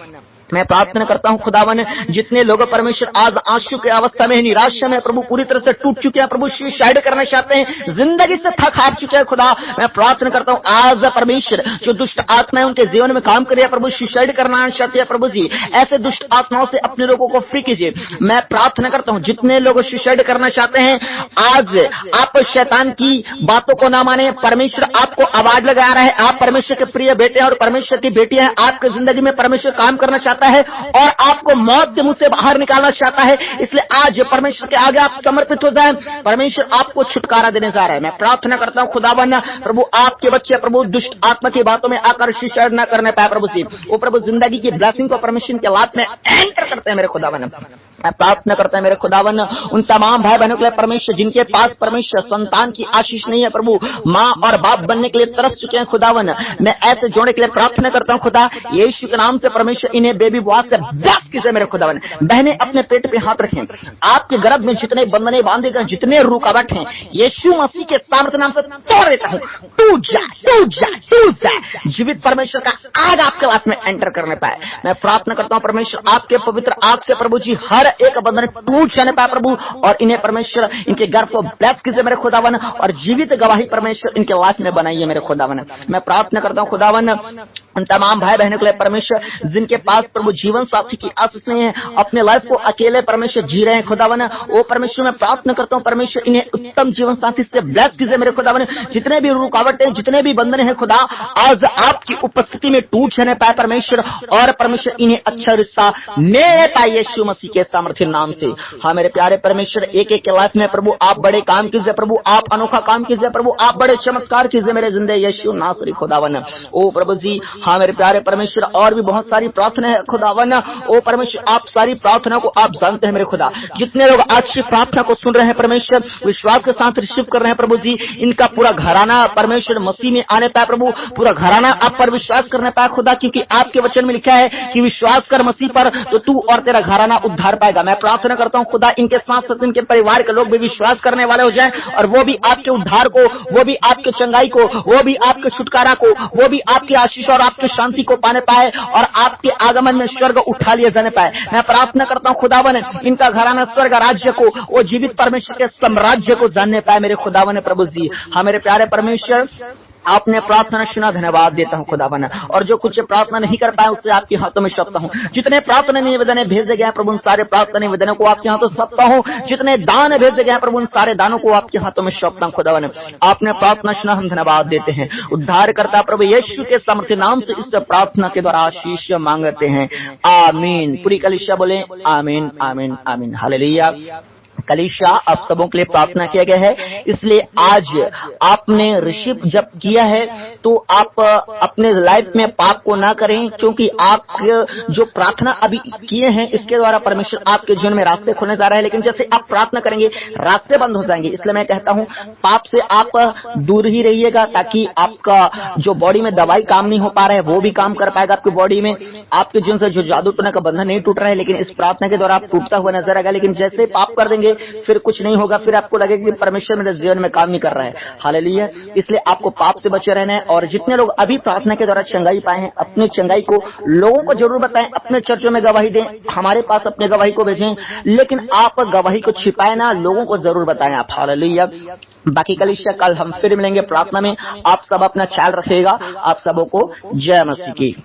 मैं प्रार्थना करता हूं खुदावन जितने लोग परमेश्वर आज आंसू की अवस्था में निराशा में प्रभु पूरी तरह से टूट चुके हैं प्रभु, सुसाइड करना चाहते हैं, जिंदगी से थक हार चुके हैं खुदा, मैं प्रार्थना करता हूं आज परमेश्वर जो दुष्ट आत्माएं उनके जीवन में काम करिए प्रभु, सुसाइड करना चाहते हैं प्रभु जी, ऐसे दुष्ट आत्माओं से अपने लोगों को फ्री कीजिए। मैं प्रार्थना करता हूं जितने लोग सुसाइड करना चाहते हैं आज आप शैतान की बातों को ना माने, परमेश्वर आपको आवाज लगा रहा है, आप परमेश्वर के प्रिय बेटे और परमेश्वर की बेटी है, आपके जिंदगी में परमेश्वर काम करना चाहता है और आपको मौत के मुंह से बाहर निकालना चाहता है, इसलिए आज परमेश्वर के आगे आप समर्पित हो जाएं, परमेश्वर आपको छुटकारा देने जा रहा है। मैं प्रार्थना करता हूं खुदावन प्रभु आपके बच्चे प्रभु दुष्ट आत्मा की बातों में आकर सुसाइड न करने पाए प्रभु जी, वो प्रभु जिंदगी की ब्लेसिंग को परमेश्वर के लाभ में एंटर करते हैं मेरे खुदावन। मैं प्रार्थना करता है मेरे खुदावन उन तमाम भाई बहनों के लिए परमेश्वर जिनके पास परमेश्वर संतान की आशीष नहीं है प्रभु, माँ और बाप बनने के लिए तरस चुके हैं खुदावन, मैं ऐसे जोड़ने के लिए प्रार्थना करता हूं खुदा यीशु के नाम से परमेश्वर इन्हें बेबी बॉय से ब्लेस कीजिए मेरे खुदावन। बहनें अपने पेट पे हाथ रखें, आपके गर्भ में जितने बंधने बांधे गए जितने रुकावट हैं यीशु मसीह के सामर्थ्य नाम से तोड़ देता हूं, टूट जा टूट जा टूट जा, जीवित परमेश्वर का आग आपके हाथ में एंटर करने पाए। मैं प्रार्थना करता हूं परमेश्वर आपके पवित्र आग से प्रभु जी हर एक बंधन टूट जाने पाए प्रभु, और इन्हें परमेश्वर इनके गर्भ को ब्लेस कीजिए मेरे खुदावन, और जीवित गवाही परमेश्वर इनके लाइफ में बनाइए मेरे खुदावन। मैं प्रार्थना करता हूं खुदावन उन तमाम भाई बहनों के लिए परमेश्वर जिनके पास प्रभु जीवन साथी की आशीष नहीं है, अपने लाइफ को अकेले परमेश्वर जी रहे हैं खुदावन, वो परमेश्वर मैं प्रार्थना करता हूं परमेश्वर इन्हें उत्तम जीवन साथी से ब्लेस कीजिए मेरे खुदावन। जितने भी रुकावटें जितने भी बंधन हैं खुदा आज आपकी उपस्थिति में टूट जाने पाए परमेश्वर, और परमेश्वर इन्हें अच्छा रिश्ता मिल पाए यीशु मसीह के सामर्थ्य नाम से। हाँ मेरे प्यारे परमेश्वर, एक एक के लाइफ में प्रभु आप बड़े काम कीजिए, प्रभु आप अनोखा काम कीजिए, प्रभु आप बड़े चमत्कार कीजिए मेरे जिंदगी यीशु नासरी खुदावन। ओ प्रभु जी, हाँ मेरे प्यारे परमेश्वर, और भी बहुत सारी प्रार्थना है खुदावन। ओ परमेश्वर, आप सारी प्रार्थना को आप जानते हैं मेरे खुदा। जितने लोग आज की प्रार्थना को सुन रहे हैं परमेश्वर, विश्वास के साथ रिसीव कर रहे हैं प्रभु जी, इनका पूरा घराना परमेश्वर मसीह में आने पाए प्रभु, पूरा घराना आप पर विश्वास करने पाए खुदा, क्योंकि आपके वचन में लिखा है कि विश्वास कर मसीह पर तो तू और तेरा घराना उद्धार पाएगा। मैं प्रार्थना करता हूं खुदा, इनके साथ साथ इनके परिवार के लोग भी विश्वास करने वाले हो जाएं, और वो भी आपके उद्धार को, वो भी आपके चंगाई को, वो भी आपके छुटकारा को, वो भी आपकी आशीष और आपकी शांति को पाने पाए, और आपके आगमन में स्वर्ग उठा लिए जाने पाए। मैं प्रार्थना करता हूं खुदावन, इनका घराना स्वर्ग राज्य को, वो जीवित परमेश्वर के साम्राज्य को जानने पाए मेरे खुदावन प्रभु जी। हाँ मेरे प्यारे परमेश्वर, आपने प्रार्थना सुना, धन्यवाद देता हूं खुदावन। और जो कुछ प्रार्थना नहीं कर पाए उससे आपके हाथों में सौंपता हूं। जितने प्रार्थना निवेदन भेजे गए प्रभु, उन सारे प्रार्थना निवेदनों को आपके हाथों सौंपता हूं। जितने दान भेजे गए प्रभु, उन सारे दानों को आपके हाथों में सौंपता हूं खुदावन। आपने प्रार्थना सुना, हम धन्यवाद देते हैं। उद्धार करता प्रभु यीशु के सामर्थ्य नाम से इस प्रार्थना के द्वारा आशीष मांगते हैं, आमीन। पूरी कलीसिया बोले आमीन आमीन आमीन, हालेलुया। कलीसिया आप सबों के लिए प्रार्थना किया गया है, इसलिए आज आपने रिसीव जब किया है तो आप अपने लाइफ में पाप को ना करें, क्योंकि आप जो प्रार्थना अभी किए हैं इसके द्वारा परमेश्वर आपके जीवन में रास्ते खोलने जा रहा है। लेकिन जैसे आप प्रार्थना करेंगे रास्ते बंद हो जाएंगे, इसलिए मैं कहता हूं पाप से आप दूर ही रहिएगा, ताकि आपका जो बॉडी में दवाई काम नहीं हो पा रहा है वो भी काम कर पाएगा आपकी बॉडी में। आपके जीवन से जो जादू टोने का बंधन नहीं टूट रहा है, लेकिन इस प्रार्थना के द्वारा आप टूटता हुआ नजर आएगा। लेकिन जैसे पाप कर देंगे फिर कुछ नहीं होगा, फिर आपको लगेगा कि परमेश्वर मेरे जीवन में काम नहीं कर रहा है, हालेलुया। इसलिए आपको पाप से बचे रहना है। और जितने लोग अभी प्रार्थना के द्वारा चंगाई पाए हैं, अपनी चंगाई को लोगों को जरूर बताएं, अपने चर्चों में गवाही दें, हमारे पास अपने गवाही को भेजें, लेकिन आप गवाही को छिपाए ना, लोगों को जरूर बताएं आप, हालेलुया। बाकी कलीसिया कल हम फिर मिलेंगे प्रार्थना में। आप सब अपना ख्याल रखिएगा। आप सबों को जय मसीह की।